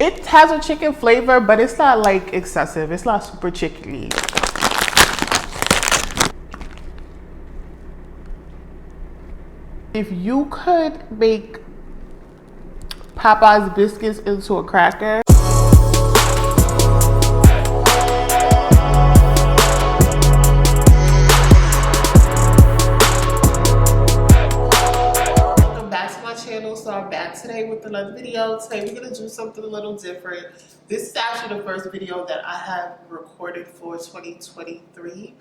It has a chicken flavor, but it's not like excessive. It's not super chickeny. If you could make Popeye's biscuits into a cracker, so I'm back today with another video. Today we're gonna do something a little different. This is actually the first video that I have recorded for 2023.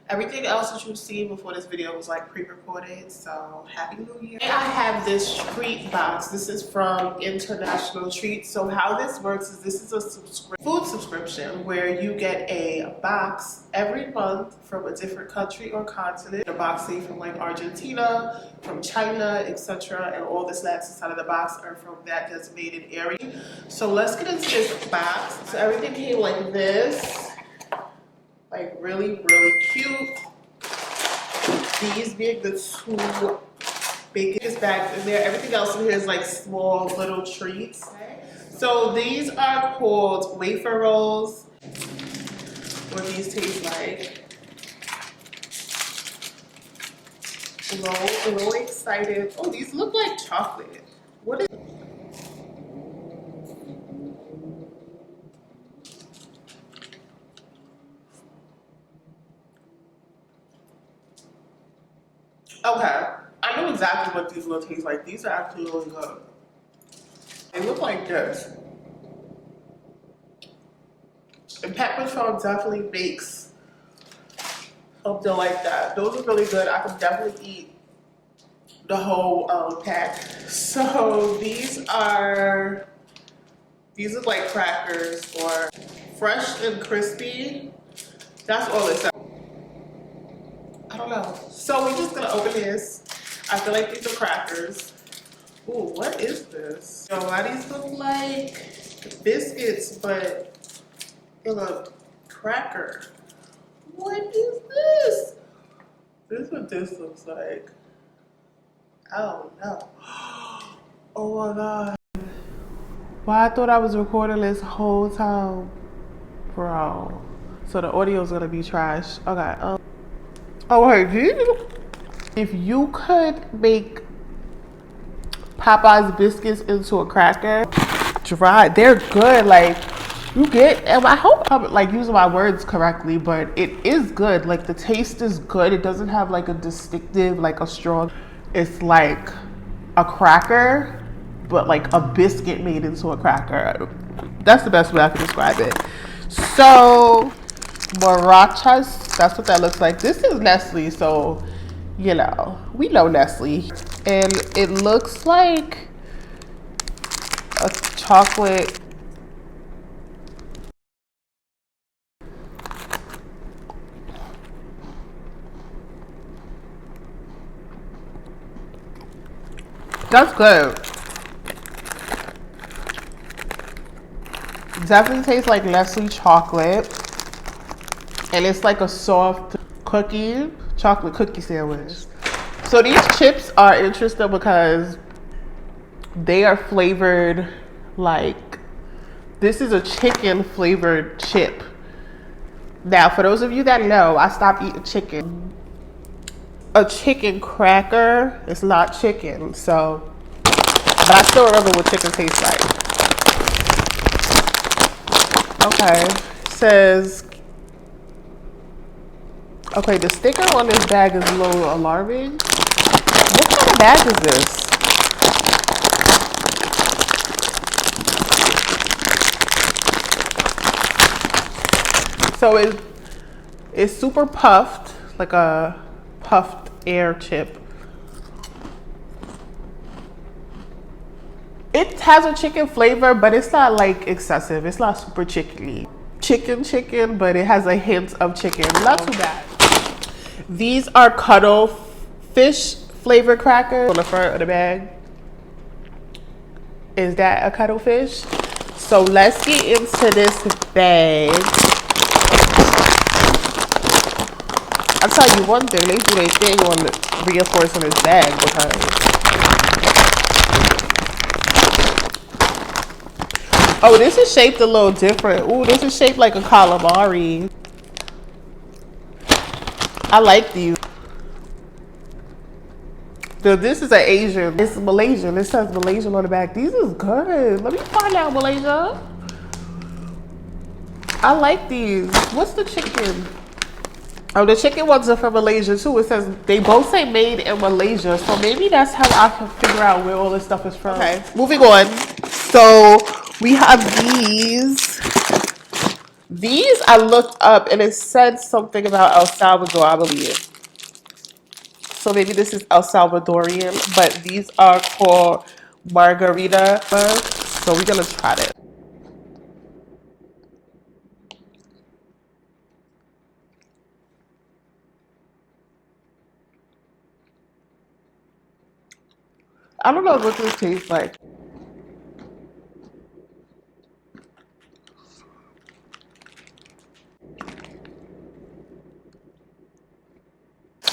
Everything else that you've seen before this video was like pre-recorded, so happy new year. And I have this treat box. This is from International Treats. So how this works is this is a food subscription where you get a box every month from a different country or continent. A box say from like Argentina, from China, etc. And all the snacks inside of the box are from that designated area. So let's get into this box. So everything came like this. Like really cute. These being the two biggest bags in there. Everything else in here is like small little treats. So these are called wafer rolls. What these taste like. I'm really excited. Oh, these look like chocolate. What is Okay, I know exactly what these will taste like. These are actually really good. They look like this. And Pet Patrol definitely makes something like that. Those are really good. I could definitely eat the whole pack. So these are like crackers or fresh and crispy. That's all it says. I don't know. So we're just gonna open this. I feel like these are crackers. Ooh, what is this? So why these look like biscuits, but in a cracker? What is this? This is what this looks like. I don't know. Oh my god. Why I thought I was recording this whole time, bro. So the audio's gonna be trash. Okay. Oh, hey, if you could make Popeye's biscuits into a cracker, they're good. Like, you get, and I hope I'm like using my words correctly, but it is good. Like, the taste is good. It doesn't have like a distinctive, like a strong, it's like a cracker, but like a biscuit made into a cracker. That's the best way I can describe it. So, Marachas, that's what that looks like. This is Nestle, so you know, we know Nestle. And it looks like a chocolate. That's good. Definitely tastes like Nestle chocolate. And it's like a soft cookie, chocolate cookie sandwich. So these chips are interesting because they are flavored like, this is a chicken flavored chip. Now, for those of you that know, I stopped eating chicken. A chicken cracker is not chicken, so, but I still remember what chicken tastes like. Okay, it says, okay, the sticker on this bag is a little alarming. What kind of bag is this? So it's super puffed, like a puffed air chip. It has a chicken flavor, but it's not like excessive. It's not super chickeny. Chicken, but it has a hint of chicken. Not too bad. These are Cuttlefish flavored crackers on the front of the bag. Is that a Cuttlefish? So let's get into this bag. I'll tell you one thing, they do their thing on reinforcing this bag because Oh, this is shaped a little different. Ooh, this is shaped like a calamari. I like these. So this is an Asian. It's Malaysian. It says Malaysian on the back. These is good. Let me find out, Malaysia. I like these. What's the chicken? Oh, the chicken ones are from Malaysia too. It says they both say made in Malaysia. So maybe that's how I can figure out where all this stuff is from. Okay, moving on. So we have these. These I looked up and it said something about El Salvador, I believe. So maybe this is El Salvadorian, but these are called margarita. So we're gonna try this. I don't know what this tastes like.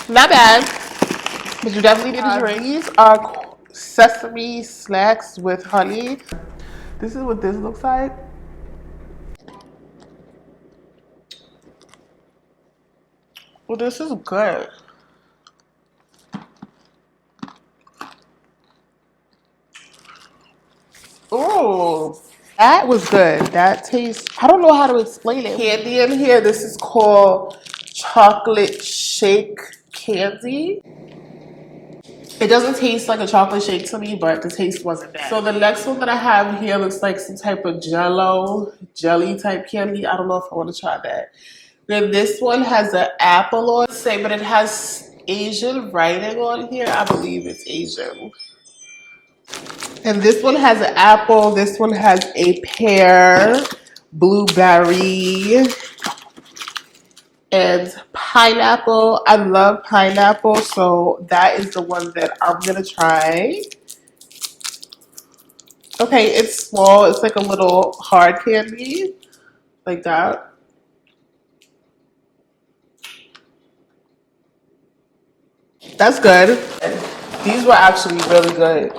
Not bad, but you definitely need to drink. These are sesame snacks with honey. This is what this looks like. Well, this is good. Oh, that was good. That tastes, I don't know how to explain it. Candy in here. This is called chocolate shake candy. It doesn't taste like a chocolate shake to me, but the taste wasn't bad. So the next one that I have here looks like some type of jelly type candy. I don't know if I want to try that. Then this one has an apple on it, but it has Asian writing on here. I believe it's Asian. And this one has an apple. This one has a pear, blueberry, and pineapple. I love pineapple, so that is the one that I'm gonna try. Okay, it's small. It's like a little hard candy, like that. That's good. These were actually really good.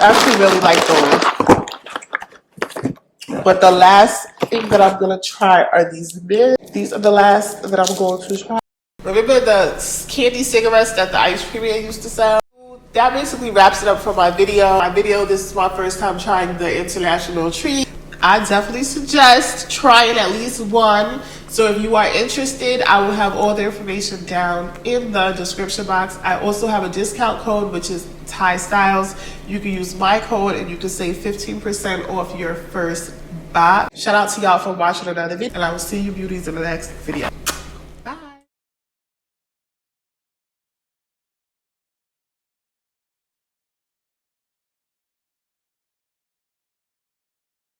I actually really like those. But the last thing that I'm gonna try are these mints. These are the last that I'm going to try. Remember the candy cigarettes that the ice cream man used to sell? That basically wraps it up for my video. This is my first time trying the international treat. I definitely suggest trying at least one. So if you are interested, I will have all the information down in the description box. I also have a discount code, which is Thai Styles. You can use my code and you can save 15% off your first buy. Shout out to y'all for watching another video, and I will see you beauties in the next video.